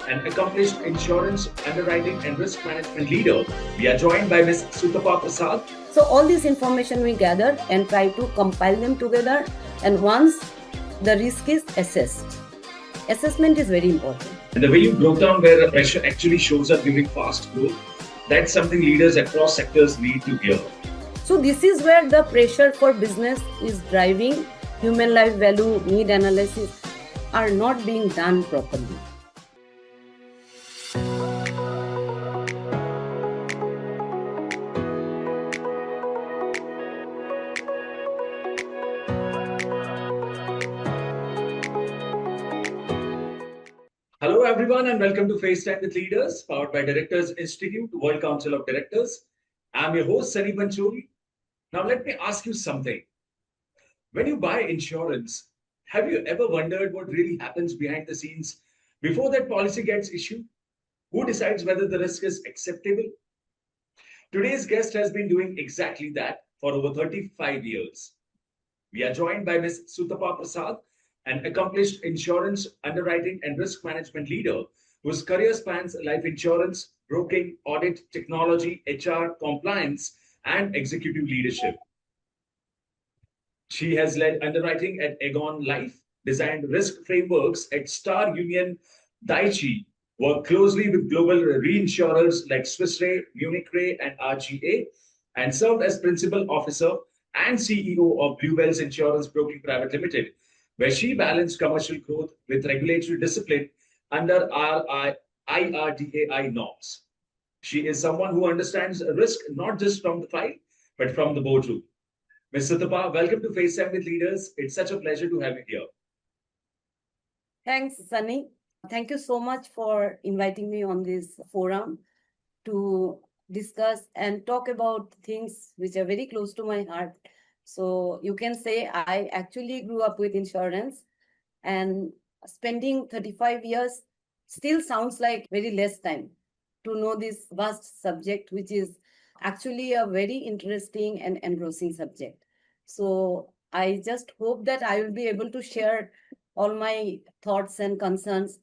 an accomplished insurance, underwriting, and risk management leader. We are joined by Ms. Sutapa Prasad. So all this information we gather and try to compile them together, and once the risk is assessed. Assessment is very important. And the way you broke down where the pressure actually shows up during fast growth, that's something leaders across sectors need to hear. So this is where the pressure for business is driving. Human life value, need analysis are not being done properly. Hello, everyone, and welcome to FaceTime with Leaders, powered by Directors Institute, World Council of Directors. I'm your host, Sunny Pancholi. Now, let me ask you something. When you buy insurance, have you ever wondered what really happens behind the scenes before that policy gets issued? Who decides whether the risk is acceptable? Today's guest has been doing exactly that for over 35 years. We are joined by Ms. Sutapa Prasad, an accomplished insurance, underwriting, and risk management leader whose career spans life insurance, broking, audit, technology, HR, compliance, and executive leadership. She has led underwriting at Aegon Life, designed risk frameworks at Star Union Dai-Ichi, worked closely with global reinsurers like Swiss Re, Munich Re, and RGA, and served as principal officer and CEO of Bluebells Insurance Broking Private Limited, where she balanced commercial growth with regulatory discipline under IRDAI norms. She is someone who understands risk not just from the file, but from the boardroom. Ms. Sutapa, welcome to FaceTime with Leaders. It's such a pleasure to have you here. Thanks, Sunny. Thank you so much for inviting me on this forum to discuss and talk about things which are very close to my heart. So you can say I actually grew up with insurance, and spending 35 years still sounds like very less time to know this vast subject, which is actually a very interesting and engrossing subject. So I just hope that I will be able to share all my thoughts and concerns,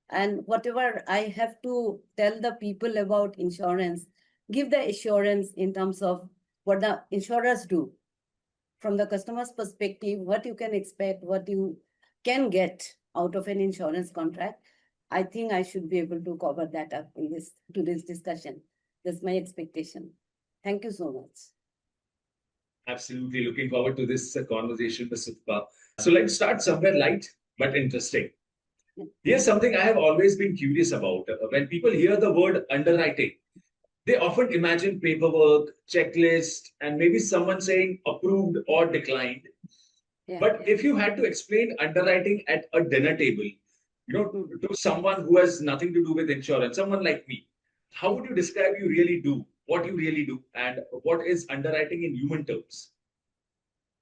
and whatever I have to tell the people about insurance, give the assurance in terms of what the insurers do from the customer's perspective, what you can expect, what you can get out of an insurance contract. I think I should be able to cover that up in today's discussion. That's my expectation. Thank you so much. Absolutely looking forward to this conversation, Ms. Sutapa. So let's start somewhere light but interesting. Here's something I have always been curious about. When people hear the word underwriting, they often imagine paperwork, checklist, and maybe someone saying approved or declined. But if you had to explain underwriting at a dinner table, to someone who has nothing to do with insurance, someone like me, how would you describe you really do, what you really do, and what is underwriting in human terms?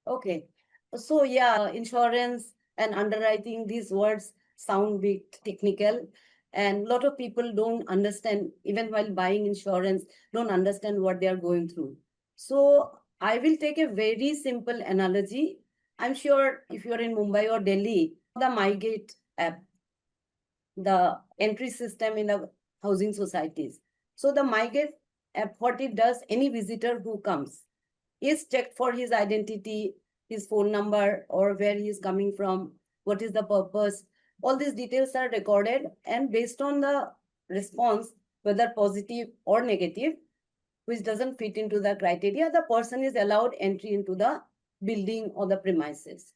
Okay. So insurance and underwriting, these words sound bit technical, and a lot of people don't understand, even while buying insurance, don't understand what they are going through. So I will take a very simple analogy. I'm sure if you're in Mumbai or Delhi, the MyGate app, the entry system in the housing societies. So the MyGate app, what it does, any visitor who comes is checked for his identity, his phone number, or where he is coming from, what is the purpose. All these details are recorded, and based on the response, whether positive or negative, which doesn't fit into the criteria, the person is allowed entry into the building or the premises.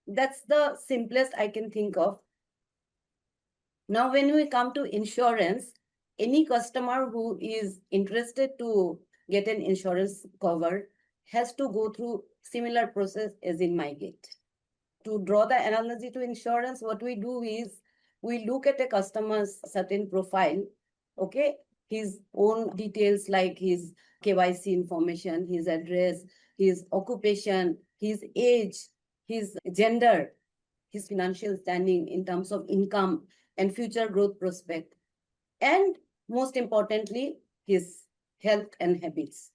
That's the simplest I can think of. Now, when we come to insurance, any customer who is interested to get an insurance cover has to go through similar process as in MyGate. To draw the analogy to insurance, what we do is we look at a customer's certain profile, okay, his own details like his KYC information, his address, his occupation, his age, his gender, his financial standing in terms of income and future growth prospect, and most importantly, his health and habits,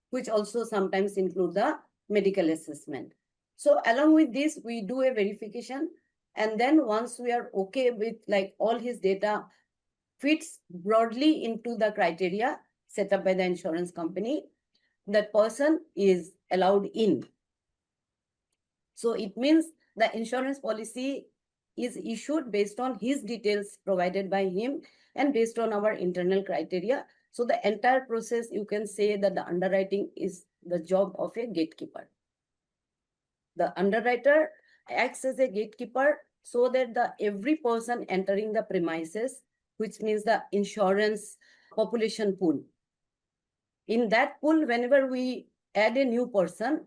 which also sometimes include the medical assessment. So along with this, we do a verification. And then once we are okay with like all his data, fits broadly into the criteria set up by the insurance company, that person is allowed in. So it means the insurance policy is issued based on his details provided by him and based on our internal criteria. So the entire process, you can say that the underwriting is the job of a gatekeeper. The underwriter acts as a gatekeeper so that every person entering the premises, which means the insurance population pool, in that pool, whenever we add a new person,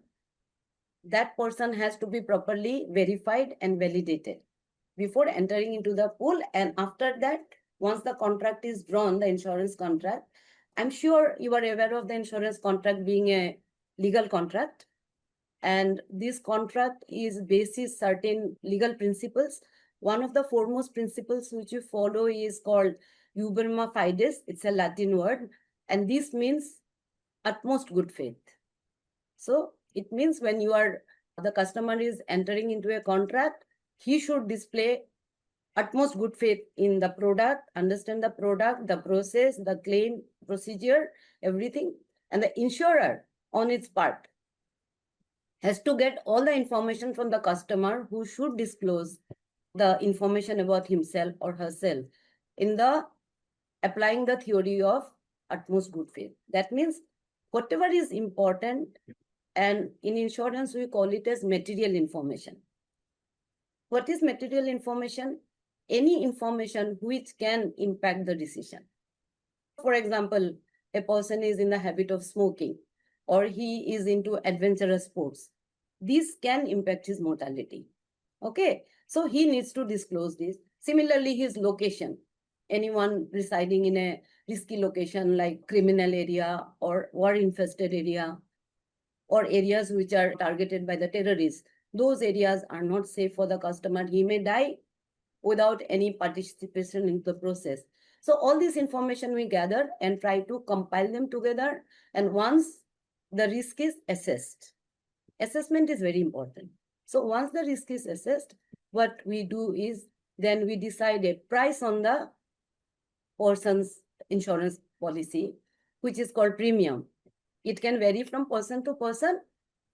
that person has to be properly verified and validated before entering into the pool. And after that, once the contract is drawn, the insurance contract, I'm sure you are aware of the insurance contract being a legal contract. And this contract is basis certain legal principles. One of the foremost principles which you follow is called Uberma Fides. It's a Latin word. And this means utmost good faith. So it means when the customer is entering into a contract, he should display utmost good faith in the product, understand the product, the process, the claim procedure, everything. And the insurer on its part has to get all the information from the customer, who should disclose the information about himself or herself in the applying the theory of utmost good faith. That means whatever is important, and in insurance we call it as material information. What is material information? Any information which can impact the decision. For example, a person is in the habit of smoking, or he is into adventurous sports. This can impact his mortality. Okay, so he needs to disclose this. Similarly, his location. Anyone residing in a risky location like criminal area or war-infested area, or areas which are targeted by the terrorists, those areas are not safe for the customer. He may die without any participation in the process. So all this information we gather and try to compile them together. And once the risk is assessed, assessment is very important. So once the risk is assessed, what we do is then we decide a price on the person's insurance policy, which is called premium. It can vary from person to person,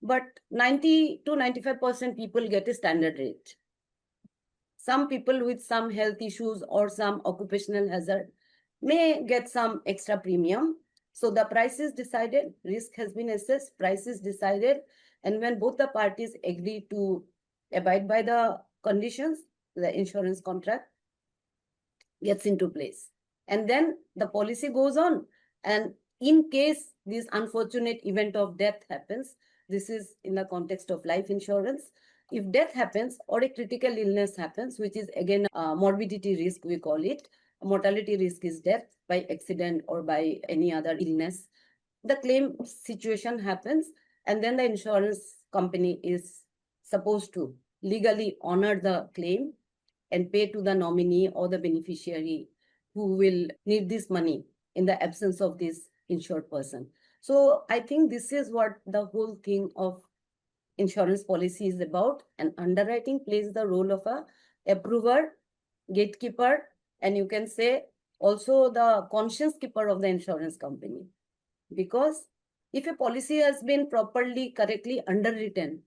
but 90 to 95% people get a standard rate. Some people with some health issues or some occupational hazard may get some extra premium. So the price is decided, risk has been assessed, price is decided, and when both the parties agree to abide by the conditions, the insurance contract gets into place. And then the policy goes on. And in case this unfortunate event of death happens, this is in the context of life insurance. If death happens or a critical illness happens, which is again a morbidity risk, we call it. Mortality risk is death by accident or by any other illness. The claim situation happens, and then the insurance company is supposed to legally honor the claim and pay to the nominee or the beneficiary who will need this money in the absence of this insured person. So I think this is what the whole thing of insurance policy is about, and underwriting plays the role of a approver, gatekeeper, and you can say also the conscience keeper of the insurance company. Because if a policy has been properly, correctly underwritten,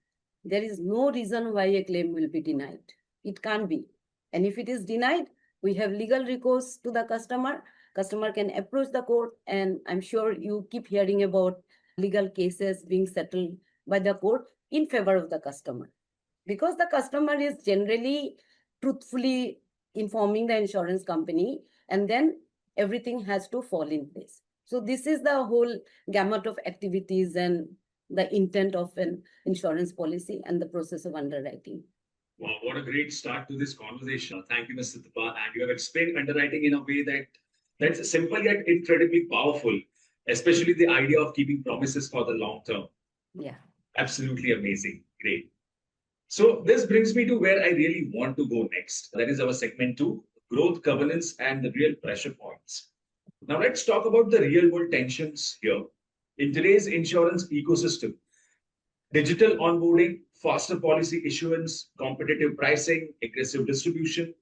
there is no reason why a claim will be denied. It can't be. And if it is denied, we have legal recourse to the customer. Customer can approach the court, and I'm sure you keep hearing about legal cases being settled by the court in favor of the customer. Because the customer is generally truthfully informing the insurance company, and then everything has to fall in place. So this is the whole gamut of activities and the intent of an insurance policy and the process of underwriting. Wow, what a great start to this conversation. Thank you, Ms. Sutapa. And you have explained underwriting in a way that's simple yet incredibly powerful, especially the idea of keeping promises for the long term. Yeah. Absolutely amazing. Great. So this brings me to where I really want to go next. That is our segment 2, growth, governance, and the real pressure points. Now let's talk about the real world tensions here. In today's insurance ecosystem, digital onboarding, faster policy issuance, competitive pricing, aggressive distribution,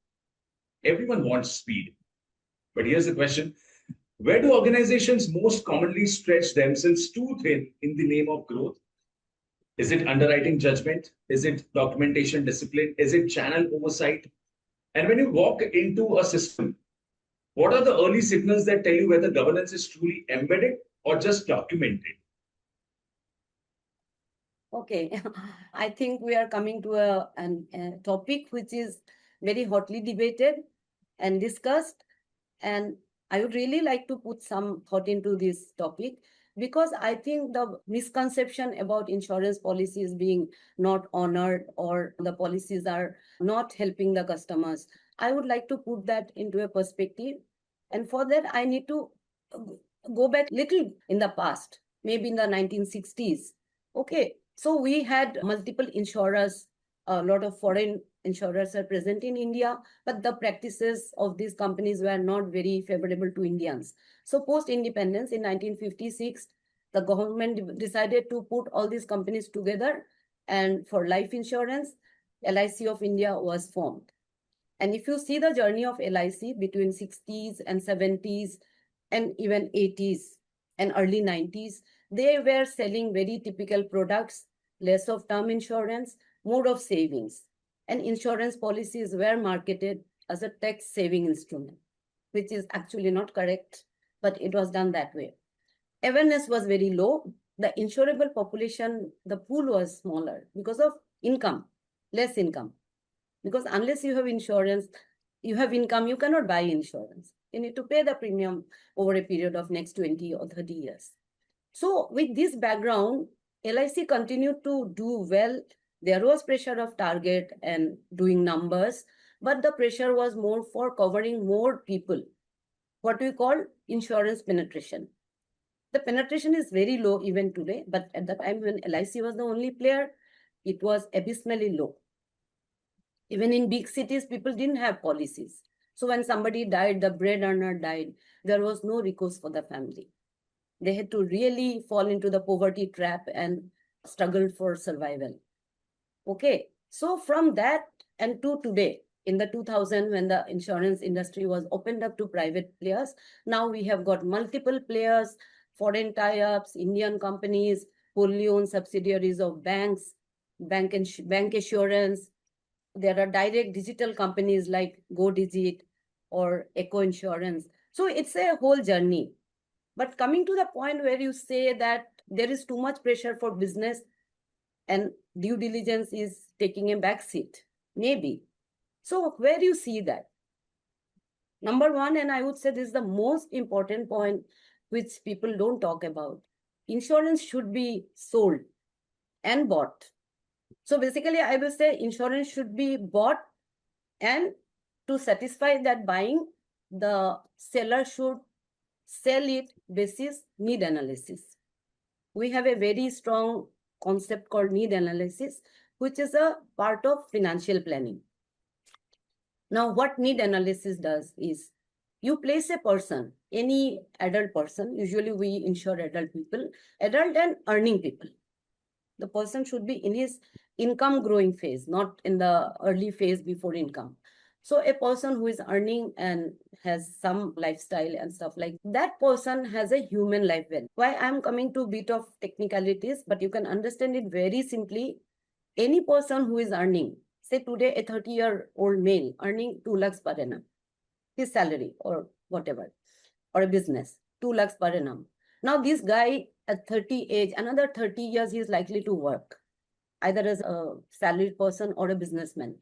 everyone wants speed. But here's the question. Where do organizations most commonly stretch themselves too thin in the name of growth? Is it underwriting judgment? Is it documentation discipline? Is it channel oversight? And when you walk into a system, what are the early signals that tell you whether governance is truly embedded or just documented? Okay, I think we are coming to a topic which is very hotly debated and discussed. And I would really like to put some thought into this topic because I think the misconception about insurance policies being not honored or the policies are not helping the customers, I would like to put that into a perspective. And for that, I need to go back little in the past, maybe in the 1960s. Okay, so we had multiple insurers, a lot of foreign insurers are present in India, but the practices of these companies were not very favorable to Indians. So post-independence in 1956, the government decided to put all these companies together, and for life insurance, LIC of India was formed. And if you see the journey of LIC between 60s and 70s and even 80s and early 90s, they were selling very typical products, less of term insurance, more of savings. And insurance policies were marketed as a tax saving instrument, which is actually not correct, but it was done that way. Awareness was very low. The insurable population, the pool was smaller because of income, less income. Because unless you have insurance, you have income, you cannot buy insurance. You need to pay the premium over a period of next 20 or 30 years. So with this background, LIC continued to do well. There was pressure of target and doing numbers, but the pressure was more for covering more people, what we call insurance penetration. The penetration is very low even today, but at the time when LIC was the only player, it was abysmally low. Even in big cities, people didn't have policies. So when somebody died, the bread earner died, there was no recourse for the family. They had to really fall into the poverty trap and struggle for survival. Okay, so from that and to today, in the 2000, when the insurance industry was opened up to private players, now we have got multiple players, foreign tie-ups, Indian companies, wholly owned subsidiaries of banks, bank assurance. There are direct digital companies like GoDigit or Eco Insurance. So it's a whole journey. But coming to the point where you say that there is too much pressure for business and due diligence is taking a back seat, maybe. So where do you see that? Number one, and I would say this is the most important point which people don't talk about. Insurance should be sold and bought. So basically, I will say insurance should be bought, and to satisfy that buying, the seller should sell it basis need analysis. We have a very strong concept called need analysis, which is a part of financial planning. Now, what need analysis does is you place a person, any adult person, usually we insure adult people, adult and earning people. The person should be in his income growing phase, not in the early phase before income. So a person who is earning and has some lifestyle and stuff like that person has a human life value. Why I'm coming to a bit of technicalities, but you can understand it very simply. Any person who is earning, say today a 30-year-old male earning 2 lakhs per annum, his salary or whatever, or a business, 2 lakhs per annum. Now this guy at 30 age, another 30 years he is likely to work, either as a salaried person or a businessman.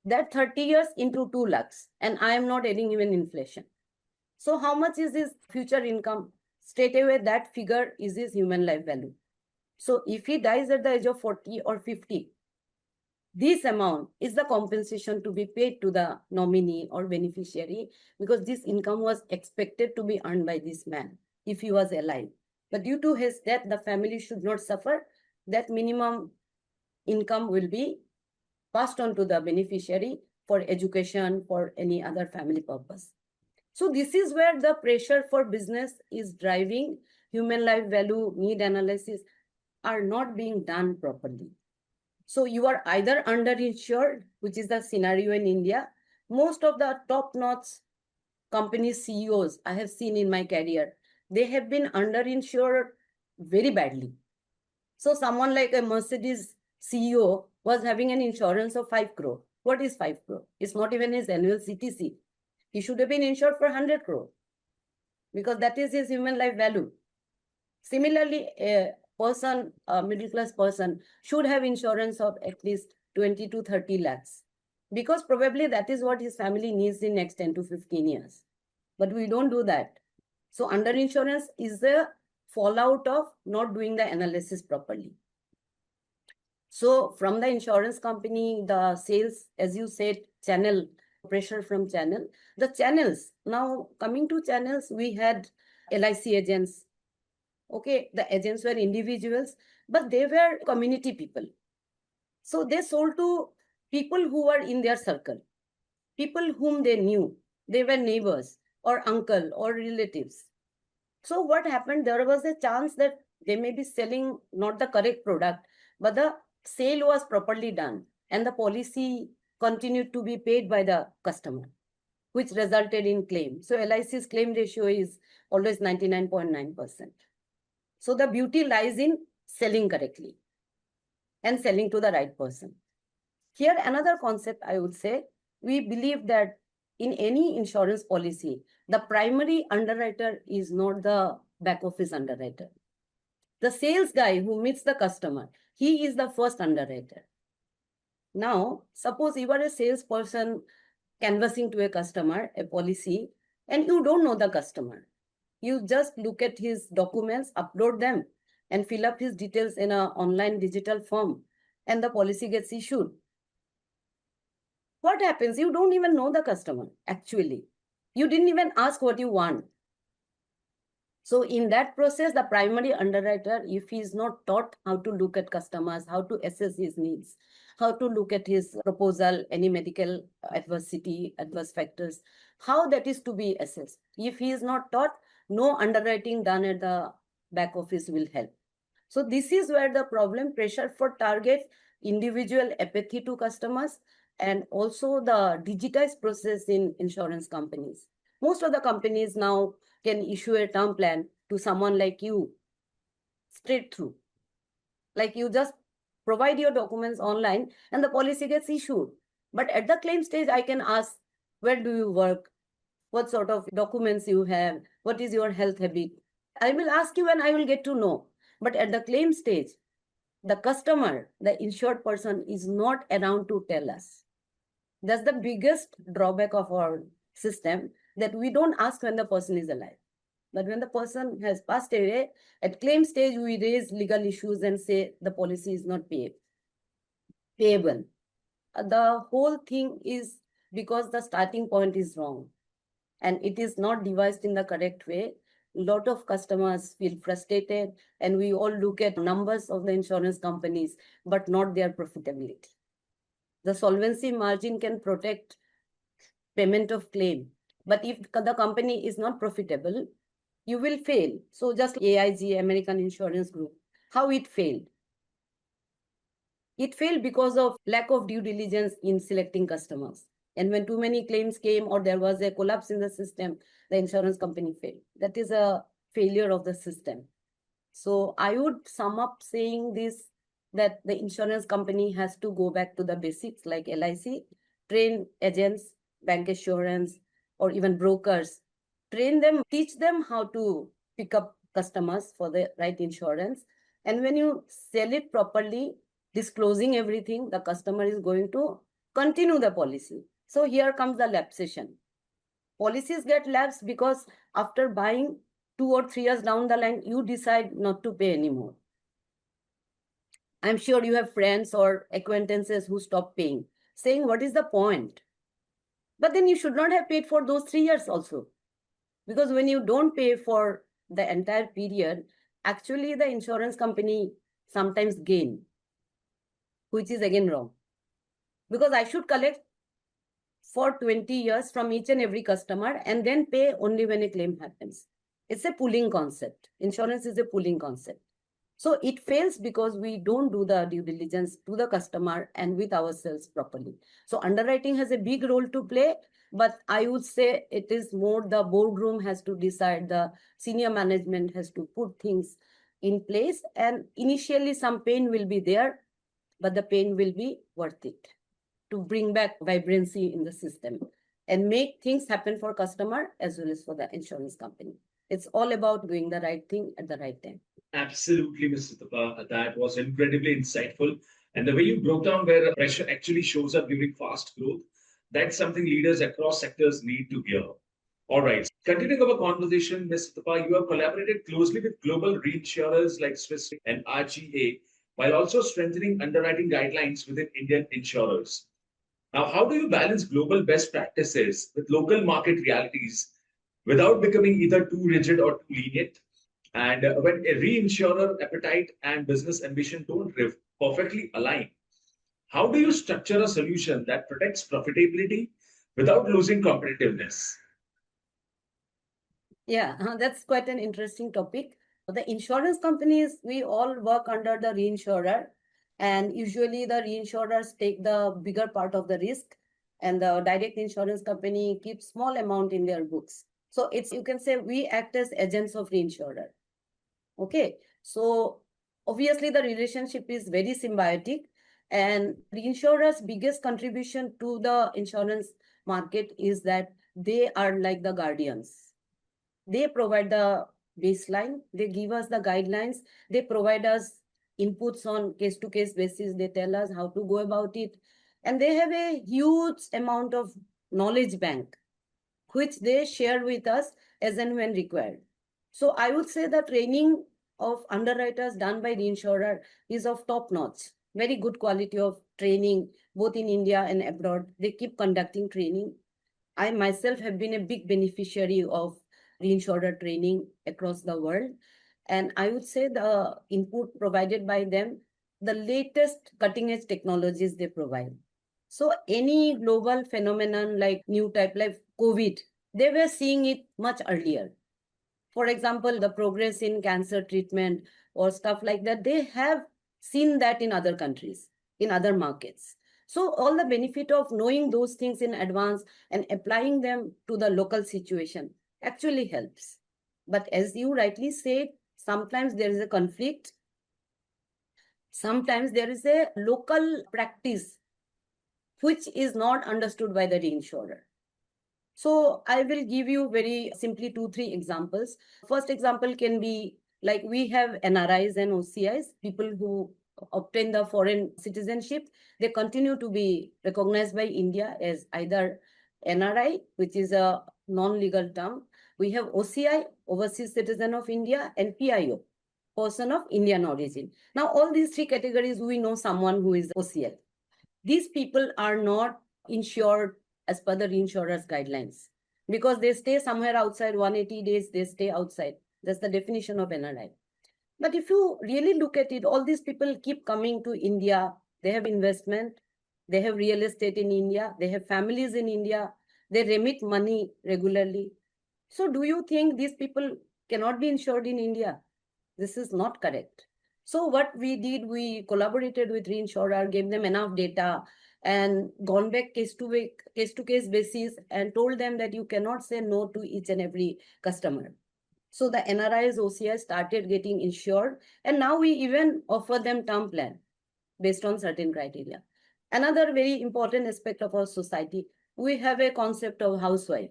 That 30 years into 2 lakhs, and I am not adding even inflation. So how much is his future income? Straight away, that figure is his human life value. So if he dies at the age of 40 or 50, this amount is the compensation to be paid to the nominee or beneficiary, because this income was expected to be earned by this man if he was alive. But due to his death, the family should not suffer. That minimum income will be passed on to the beneficiary for education, for any other family purpose. So this is where the pressure for business is driving. Human life value need analysis are not being done properly. So you are either underinsured, which is the scenario in India. Most of the top-notch company CEOs I have seen in my career, they have been underinsured very badly. So someone like a Mercedes CEO was having an insurance of 5 crore. What is 5 crore? It's not even his annual CTC. He should have been insured for 100 crore because that is his human life value. Similarly, a person, a middle class person, should have insurance of at least 20 to 30 lakhs because probably that is what his family needs in next 10 to 15 years. But we don't do that. So underinsurance is the fallout of not doing the analysis properly. So from the insurance company, the sales, as you said, channel, pressure from channel, the channels. Now coming to channels, we had LIC agents. Okay, the agents were individuals, but they were community people. So they sold to people who were in their circle, people whom they knew. They were neighbors or uncle or relatives. So what happened? There was a chance that they may be selling not the correct product, but the sale was properly done and the policy continued to be paid by the customer, which resulted in claim. So LIC's claim ratio is always 99.9%. So the beauty lies in selling correctly and selling to the right person. Here, another concept I would say, we believe that in any insurance policy, the primary underwriter is not the back office underwriter. The sales guy who meets the customer, he is the first underwriter. Now, suppose you are a salesperson canvassing to a customer, a policy, and you don't know the customer. You just look at his documents, upload them, and fill up his details in an online digital form, and the policy gets issued. What happens? You don't even know the customer, actually. You didn't even ask what you want. So in that process, the primary underwriter, if he is not taught how to look at customers, how to assess his needs, how to look at his proposal, any medical adversity, adverse factors, how that is to be assessed. If he is not taught, no underwriting done at the back office will help. So this is where the problem, pressure for target, individual apathy to customers, and also the digitized process in insurance companies. Most of the companies now can issue a term plan to someone like you straight through. Like you just provide your documents online and the policy gets issued. But at the claim stage, I can ask, where do you work? What sort of documents you have? What is your health habit? I will ask you and I will get to know. But at the claim stage, the customer, the insured person is not around to tell us. That's the biggest drawback of our system, that we don't ask when the person is alive. But when the person has passed away, at claim stage, we raise legal issues and say the policy is not payable. The whole thing is because the starting point is wrong and it is not devised in the correct way. A lot of customers feel frustrated and we all look at numbers of the insurance companies, but not their profitability. The solvency margin can protect payment of claim. But if the company is not profitable, you will fail. So just AIG, American Insurance Group, how it failed? It failed because of lack of due diligence in selecting customers. And when too many claims came or there was a collapse in the system, the insurance company failed. That is a failure of the system. So I would sum up saying this, that the insurance company has to go back to the basics like LIC, train agents, bank assurance, or even brokers, train them, teach them how to pick up customers for the right insurance. And when you sell it properly, disclosing everything, the customer is going to continue the policy. So here comes the lapsation. Policies get lapsed because after buying 2 or 3 years down the line, you decide not to pay anymore. I'm sure you have friends or acquaintances who stop paying, saying, what is the point? But then you should not have paid for those 3 years also. Because when you don't pay for the entire period, actually the insurance company sometimes gain, which is again wrong. Because I should collect for 20 years from each and every customer and then pay only when a claim happens. It's a pooling concept. Insurance is a pooling concept. So it fails because we don't do the due diligence to the customer and with ourselves properly. So underwriting has a big role to play. But I would say it is more the boardroom has to decide, the senior management has to put things in place. And initially some pain will be there, but the pain will be worth it to bring back vibrancy in the system and make things happen for customer as well as for the insurance company. It's all about doing the right thing at the right time. Absolutely, Mr. Sutapa. That was incredibly insightful. And the way you broke down where pressure actually shows up during fast growth, that's something leaders across sectors need to hear. All right. Continuing our conversation, Ms. Sutapa, you have collaborated closely with global reinsurers like Swiss Re and RGA, while also strengthening underwriting guidelines within Indian insurers. Now, how do you balance global best practices with local market realities without becoming either too rigid or too lenient? And when a reinsurer appetite and business ambition don't perfectly align, how do you structure a solution that protects profitability without losing competitiveness? Yeah, that's quite an interesting topic. The insurance companies, we all work under the reinsurer, and usually the reinsurers take the bigger part of the risk, and the direct insurance company keeps small amount in their books. So it's, you can say, we act as agents of reinsurer. Okay, so obviously the relationship is very symbiotic, and reinsurers' biggest contribution to the insurance market is that they are like the guardians. They provide the baseline, they give us the guidelines, they provide us inputs on case to case basis, they tell us how to go about it, and they have a huge amount of knowledge bank which they share with us as and when required. So I would say the training of underwriters done by the insurer is of top notch, very good quality of training both in India and abroad. They keep conducting training. I myself have been a big beneficiary of reinsurer training across the world. And I would say the input provided by them, the latest cutting edge technologies they provide. So any global phenomenon like new type like COVID, they were seeing it much earlier. For example, the progress in cancer treatment or stuff like that, they have seen that in other countries, in other markets. So all the benefit of knowing those things in advance and applying them to the local situation actually helps. But as you rightly said, sometimes there is a conflict. Sometimes there is a local practice which is not understood by the reinsurer. So I will give you very simply 2-3 examples. First example can be like we have NRIs and OCIs, people who obtain the foreign citizenship. They continue to be recognized by India as either NRI, which is a non-legal term. We have OCI, Overseas Citizen of India, and PIO, Person of Indian Origin. Now, all these three categories, we know someone who is OCI. These people are not insured as per the reinsurer's guidelines because they stay somewhere outside 180 days, they stay outside. That's the definition of NRI. But if you really look at it, all these people keep coming to India. They have investment, they have real estate in India, they have families in India, they remit money regularly. So do you think these people cannot be insured in India? This is not correct. So what we did, we collaborated with reinsurer, gave them enough data, and gone back case to case basis and told them that you cannot say no to each and every customer. So the NRIs, OCIs started getting insured, and now we even offer them term plan based on certain criteria. Another very important aspect of our society, we have a concept of housewife.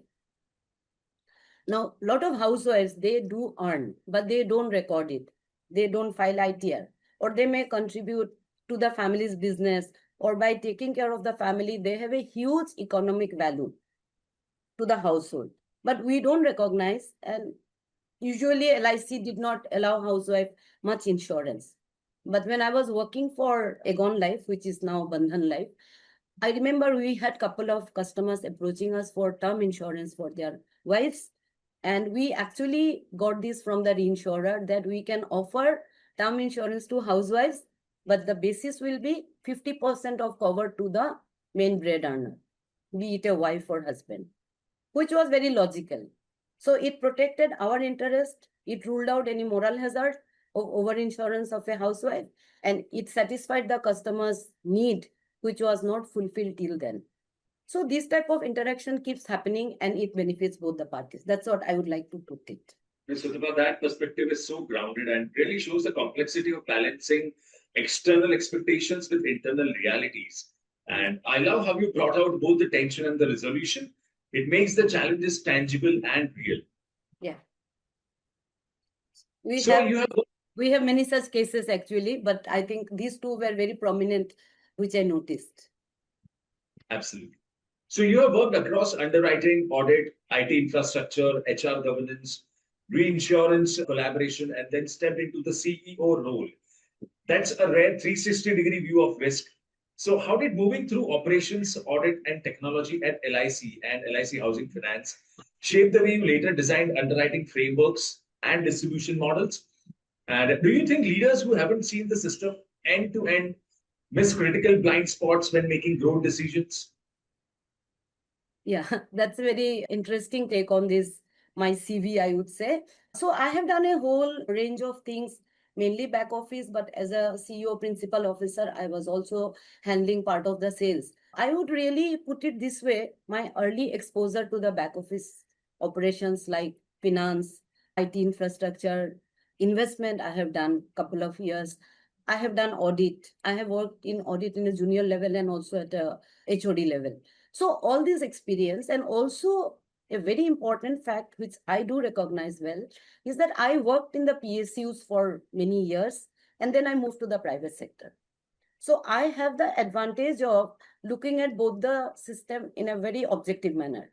Now, a lot of housewives, they do earn, but they don't record it. They don't file ITR, or they may contribute to the family's business, or by taking care of the family, they have a huge economic value to the household. But we don't recognize, and usually LIC did not allow housewife much insurance. But when I was working for Aegon Life, which is now Bandhan Life, I remember we had couple of customers approaching us for term insurance for their wives. And we actually got this from the reinsurer that we can offer term insurance to housewives, but the basis will be 50% of cover to the main bread earner, be it a wife or husband, which was very logical. So it protected our interest. It ruled out any moral hazard of over-insurance of a housewife, and it satisfied the customer's need, which was not fulfilled till then. So this type of interaction keeps happening and it benefits both the parties. That's what I would like to put it. Ms. Sutapa, that perspective is so grounded and really shows the complexity of balancing external expectations with internal realities. And I love how you brought out both the tension and the resolution. It makes the challenges tangible and real. Yeah. We So have you have we have many such cases actually, but I think these two were very prominent, which I noticed. absolutely. So you have worked across underwriting, audit, IT infrastructure, HR governance, reinsurance collaboration, and then stepped into the CEO role. That's a rare 360-degree view of risk. So how did moving through operations, audit, and technology at LIC and LIC Housing Finance shape the way you later designed underwriting frameworks and distribution models? And do you think leaders who haven't seen the system end to end miss critical blind spots when making growth decisions? Yeah, that's a very interesting take on this, my CV, I would say. So I have done a whole range of things, mainly back office, but as a CEO principal officer, I was also handling part of the sales. I would really put it this way, my early exposure to the back office operations like finance, IT infrastructure, investment, I have done couple of years. I have done audit. I have worked in audit in a junior level and also at a HOD level. So all this experience, and also a very important fact which I do recognize well is that I worked in the PSUs for many years and then I moved to the private sector. So I have the advantage of looking at both the system in a very objective manner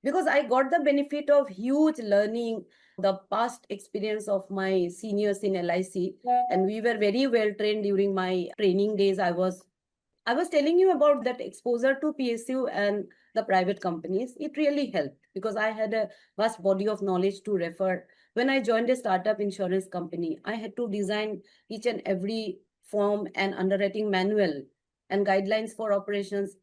because I got the benefit of huge learning, the past experience of my seniors in LIC, and we were very well trained during my training days. I was telling you about that exposure to PSU and the private companies. It really helped because I had a vast body of knowledge to refer. When I joined a startup insurance company, I had to design each and every form and underwriting manual and guidelines for operations.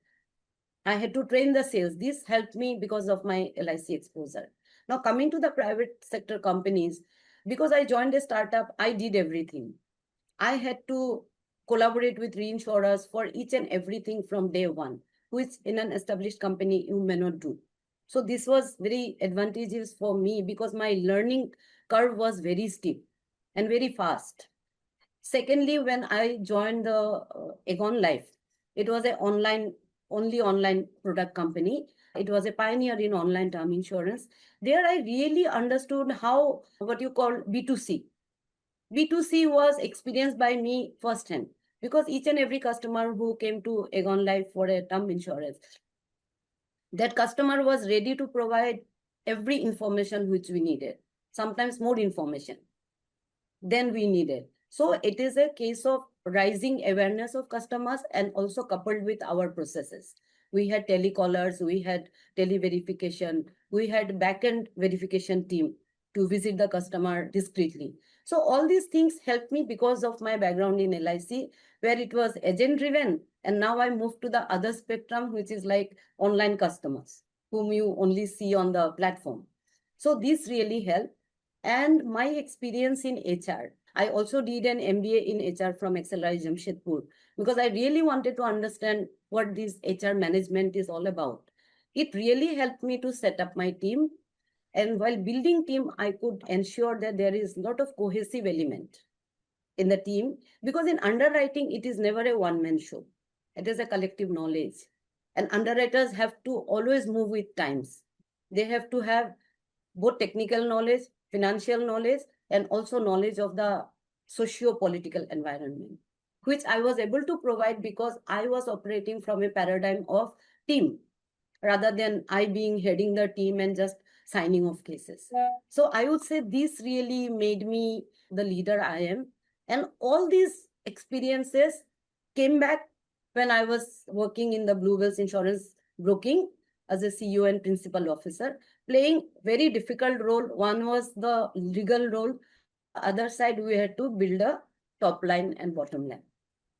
I had to train the sales. This helped me because of my LIC exposure. Now, coming to the private sector companies, because I joined a startup, I did everything. I had to collaborate with reinsurers for each and everything from day one, which in an established company you may not do. So this was very advantageous for me because my learning curve was very steep and very fast. Secondly, when I joined the Aegon Life, it was an only online product company. It was a pioneer in online term insurance. There I really understood how what you call B2C. B2C was experienced by me firsthand because each and every customer who came to Aegon Life for a term insurance, that customer was ready to provide every information which we needed, sometimes more information than we needed. So it is a case of rising awareness of customers and also coupled with our processes. We had telecallers, we had tele-verification, we had back-end verification team to visit the customer discreetly. So all these things helped me because of my background in LIC, where it was agent-driven. And now I moved to the other spectrum, which is like online customers, whom you only see on the platform. So this really helped. And my experience in HR, I also did an MBA in HR from XLI Jamshedpur because I really wanted to understand what this HR management is all about. It really helped me to set up my team. And while building team, I could ensure that there is a lot of cohesive element in the team because in underwriting, it is never a one-man show. It is a collective knowledge. And underwriters have to always move with times. They have to have both technical knowledge, financial knowledge, and also knowledge of the socio-political environment, which I was able to provide because I was operating from a paradigm of team rather than I being heading the team and just signing off cases. So I would say this really made me the leader I am. And all these experiences came back when I was working in the Bluebells insurance broking as a CEO and principal officer, playing very difficult role. One was the legal role. Other side, we had to build a top line and bottom line.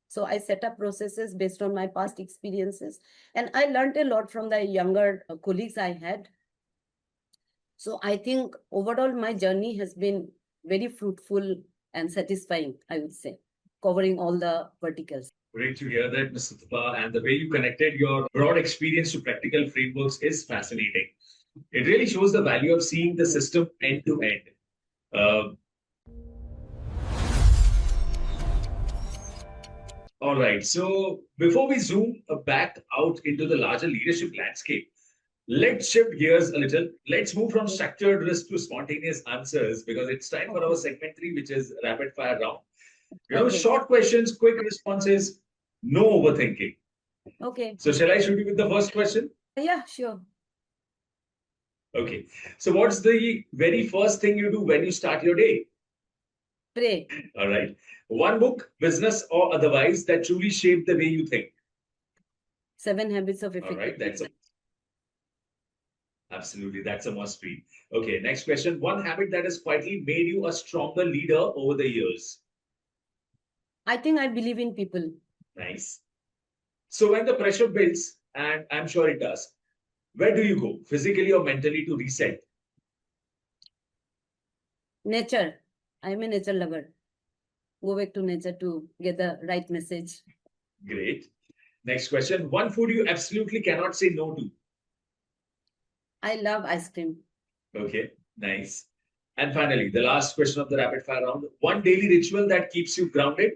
So I set up processes based on my past experiences. And I learned a lot from the younger colleagues I had. So I think overall, my journey has been very fruitful and satisfying, I would say, covering all the verticals. Great to hear that, Mr. Sutapa. And the way you connected your broad experience to practical frameworks is fascinating. It really shows the value of seeing the system end to end. Uh, all right. So before we zoom back out into the larger leadership landscape, let's shift gears a little. Let's move from structured risk to spontaneous answers because it's time for our segment three, which is rapid fire round. Okay. Short questions, quick responses, no overthinking. Okay. So shall I shoot you with the first question? Yeah, sure. Okay. So what's the very first thing you do when you start your day? Pray. All right. One book, business or otherwise, that truly shaped the way you think. 7 Habits of All Effective. right. Absolutely. That's a must read. Okay. Next question. One habit that has quietly made you a stronger leader over the years. I think I believe in people. Nice. So when the pressure builds, and I'm sure it does, where do you go, physically or mentally, to reset? Nature. I'm a nature lover. Go back to nature to get the right message. Great. Next question. One food you absolutely cannot say no to. I love ice cream. Okay, nice. And finally, the last question of the rapid fire round. One daily ritual that keeps you grounded,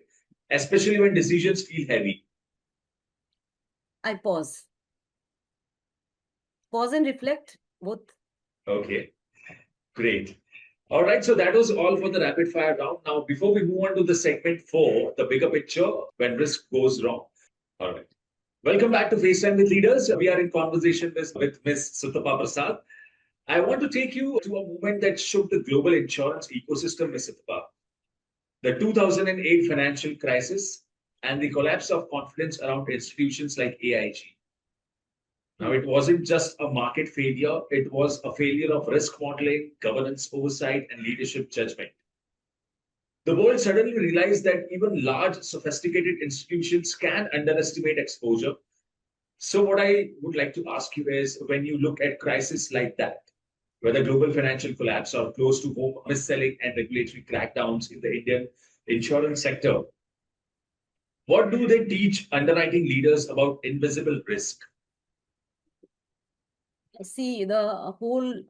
especially when decisions feel heavy. I pause. Pause and reflect both. Okay, great. All right, so that was all for the rapid fire round. Now, before we move on to the segment four, the bigger picture when risk goes wrong. All right. Welcome back to FaceTime with Leaders. We are in conversation with Ms. Sutapa Prasad. I want to take you to a moment that shook the global insurance ecosystem, Ms. Sutapa. The 2008 financial crisis and the collapse of confidence around institutions like Aig. Now, it wasn't just a market failure, it was a failure of risk modeling, governance oversight, and leadership judgment. The world suddenly realized that even large, sophisticated institutions can underestimate exposure. So, what I would like to ask you is when you look at crises like that, whether global financial collapse or close to home mis-selling and regulatory crackdowns in the Indian insurance sector, what do they teach underwriting leaders about invisible risk? See, the whole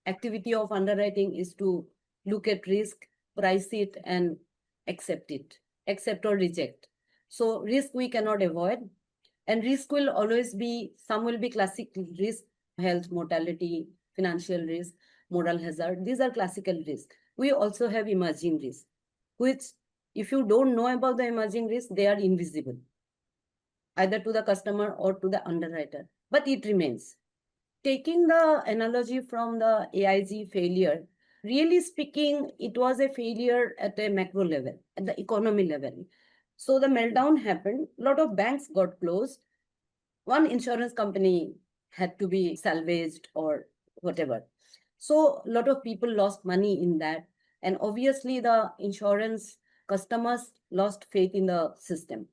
activity of underwriting is to look at risk, price it, and accept it, accept or reject. So, risk we cannot avoid, and risk will always be, some will be classic risk, health, mortality, financial risk, moral hazard. These are classical risks. We also have emerging risks, which, if you don't know about the emerging risks, they are invisible, either to the customer or to the underwriter, but it remains. Taking the analogy from the AIG failure, really speaking, it was a failure at a macro level, at the economy level. So the meltdown happened, a lot of banks got closed, one insurance company had to be salvaged or whatever. So a lot of people lost money in that. And obviously the insurance customers lost faith in the system,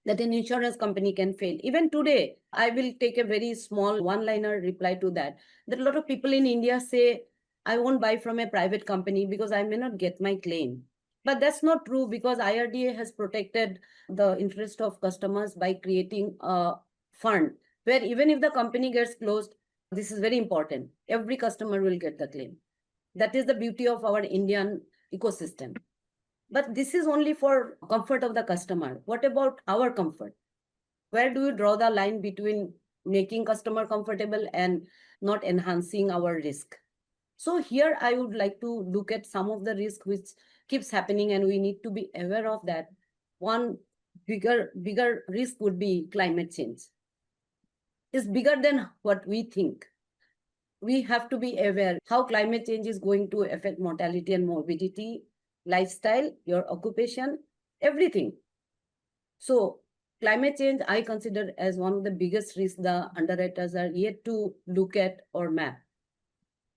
that an insurance company can fail. Even today, I will take a very small one-liner reply to that. That a lot of people in India say, I won't buy from a private company because I may not get my claim. But that's not true because IRDA has protected the interest of customers by creating a fund where even if the company gets closed, this is very important. Every customer will get the claim. That is the beauty of our Indian ecosystem. But this is only for comfort of the customer. What about our comfort? Where do you draw the line between making customer comfortable and not enhancing our risk? So here I would like to look at some of the risk which keeps happening and we need to be aware of that. One bigger risk would be climate change. It's bigger than what we think. We have to be aware how climate change is going to affect mortality and morbidity, lifestyle, your occupation, everything. So climate change, I consider as one of the biggest risks the underwriters are yet to look at or map.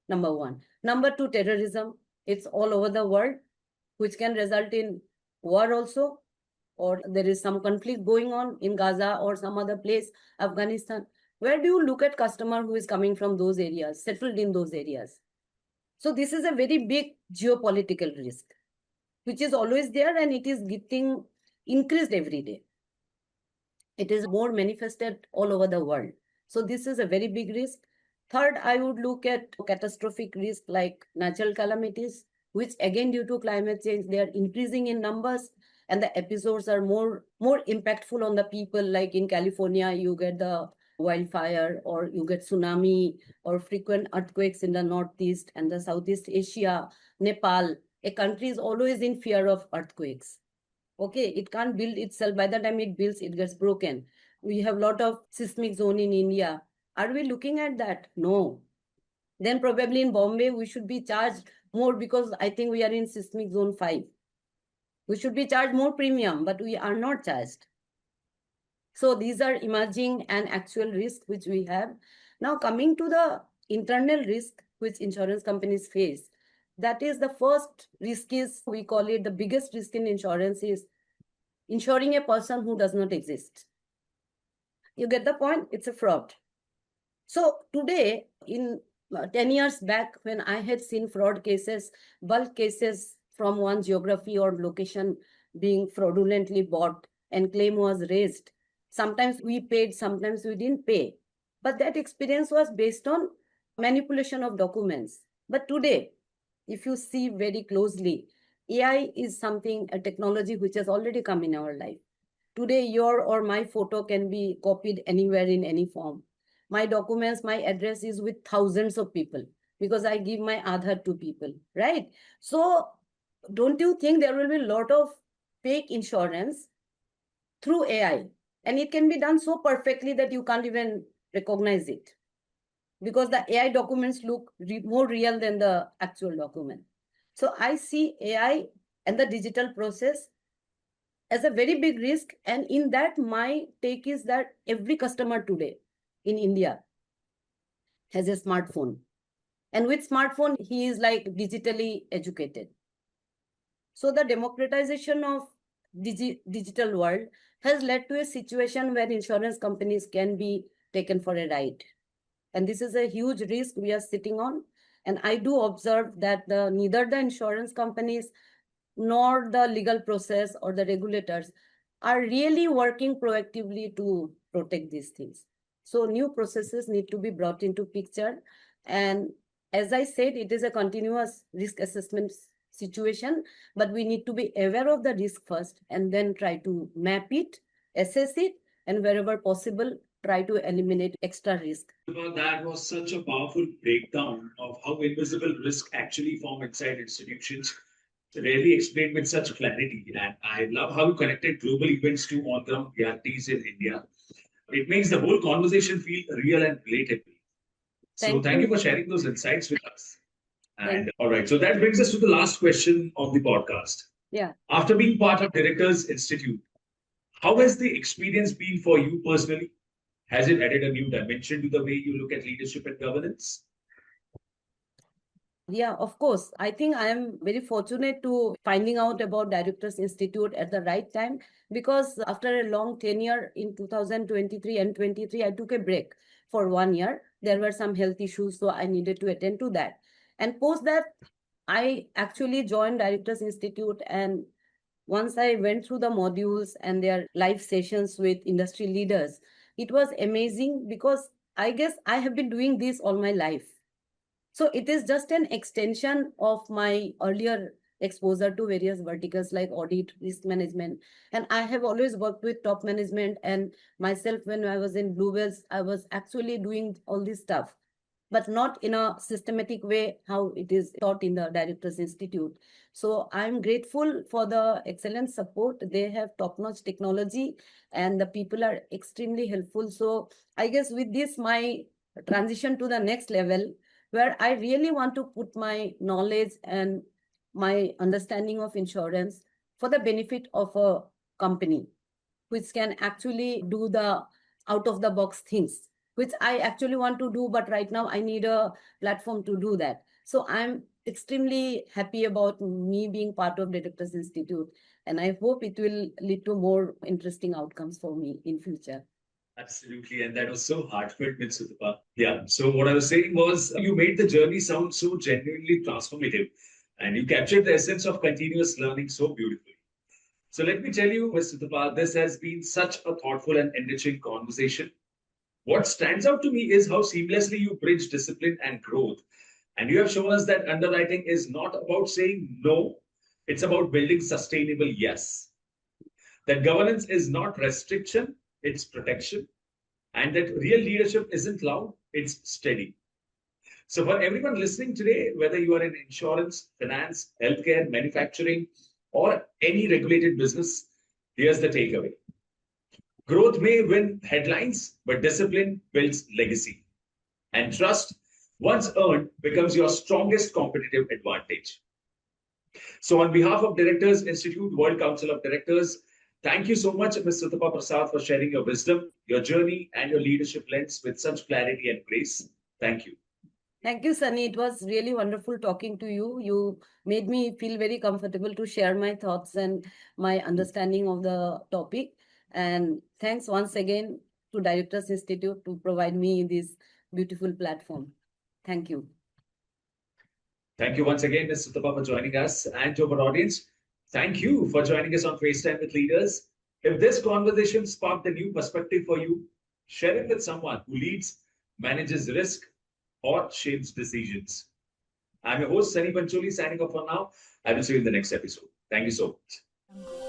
Number one. Number two, terrorism. It's all over the world, which can result in war also, or there is some conflict going on in Gaza or some other place, Afghanistan. Where do you look at customer who is coming from those areas, settled in those areas? So this is a very big geopolitical risk, which is always there and it is getting increased every day. It is more manifested all over the world. So this is a very big risk. Third, I would look at catastrophic risk like natural calamities, which again due to climate change, they are increasing in numbers and the episodes are more impactful on the people. Like in California, you get the wildfire or you get tsunami or frequent earthquakes in the Northeast and the Southeast Asia, Nepal. A country is always in fear of earthquakes. Okay, it can't build itself. By the time it builds, it gets broken. We have a lot of seismic zone in India. Are we looking at that? No. Then probably in Bombay, we should be charged more because I think we are in seismic zone 5. We should be charged more premium, but we are not charged. So these are emerging and actual risks which we have. Now coming to the internal risk which insurance companies face, that is the first risk is, we call it the biggest risk in insurance is insuring a person who does not exist. You get the point? It's a fraud. So today, in 10 years back, when I had seen fraud cases, bulk cases from one geography or location being fraudulently bought and claim was raised, sometimes we paid, sometimes we didn't pay. But that experience was based on manipulation of documents. But today, if you see very closely, AI is something, a technology which has already come in our life. Today, your or my photo can be copied anywhere in any form. My documents, my address is with thousands of people because I give my Aadhaar to people, right? So don't you think there will be a lot of fake insurance through AI? And it can be done so perfectly that you can't even recognize it because the AI documents look more real than the actual document. So I see AI and the digital process as a very big risk. And in that, my take is that every customer today in India has a smartphone. And with smartphone, he is like digitally educated. So the democratization of digital world has led to a situation where insurance companies can be taken for a ride. And this is a huge risk we are sitting on. And I do observe that neither the insurance companies nor the legal process or the regulators are really working proactively to protect these things. So new processes need to be brought into picture. And as I said, it is a continuous risk assessment situation, but we need to be aware of the risk first and then try to map it, assess it, and wherever possible, try to eliminate extra risk. That was such a powerful breakdown of how invisible risk actually form inside institutions. Rarely explained with such clarity. And I love how you connected global events to on-ground realities in India. It makes the whole conversation feel real and relatable. So thank you for sharing those insights with us. And all right, so that brings us to the last question of the podcast. Yeah. After being part of Directors Institute, how has the experience been for you personally? Has it added a new dimension to the way you look at leadership and governance? Yeah, of course. I think I am very fortunate to finding out about Directors Institute at the right time because after a long tenure in 2023 and 23, I took a break for 1 year. There were some health issues, so I needed to attend to that. And post that, I actually joined Directors Institute, and once I went through the modules and their live sessions with industry leaders, it was amazing because I guess I have been doing this all my life. So it is just an extension of my earlier exposure to various verticals like audit, risk management. And I have always worked with top management, and myself when I was in Bluebells, I was actually doing all this stuff, but not in a systematic way how it is taught in the Directors Institute. So I'm grateful for the excellent support. They have top-notch technology and the people are extremely helpful. So I guess with this, my transition to the next level, where I really want to put my knowledge and my understanding of insurance for the benefit of a company, which can actually do the out-of-the-box things, which I actually want to do, but right now I need a platform to do that. So I'm extremely happy about me being part of Directors Institute, and I hope it will lead to more interesting outcomes for me in future. Absolutely. And that was so heartfelt, Ms. Sutapa. Yeah. So what I was saying was you made the journey sound so genuinely transformative and you captured the essence of continuous learning so beautifully. So let me tell you, Ms. Sutapa, this has been such a thoughtful and enriching conversation. What stands out to me is how seamlessly you bridge discipline and growth. And you have shown us that underwriting is not about saying no, it's about building sustainable yes. That governance is not restriction, it's protection. And that real leadership isn't loud, it's steady. So, for everyone listening today, whether you are in insurance, finance, healthcare, manufacturing, or any regulated business, here's the takeaway. Growth may win headlines, but discipline builds legacy. And trust, once earned, becomes your strongest competitive advantage. So, on behalf of Directors Institute World Council of Directors, thank you so much, Ms. Sutapa Prasad, for sharing your wisdom, your journey, and your leadership lens with such clarity and grace. Thank you. Thank you, Sunny. It was really wonderful talking to you. You made me feel very comfortable to share my thoughts and my understanding of the topic. And thanks once again to Directors Institute to provide me this beautiful platform. Thank you. Thank you once again, Ms. Sutapa, for joining us. And to our audience, thank you for joining us on FaceTime with Leaders. If this conversation sparked a new perspective for you, share it with someone who leads, manages risk, or shapes decisions. I'm your host, Sunny Pancholi, signing off for now. I will see you in the next episode. Thank you so much.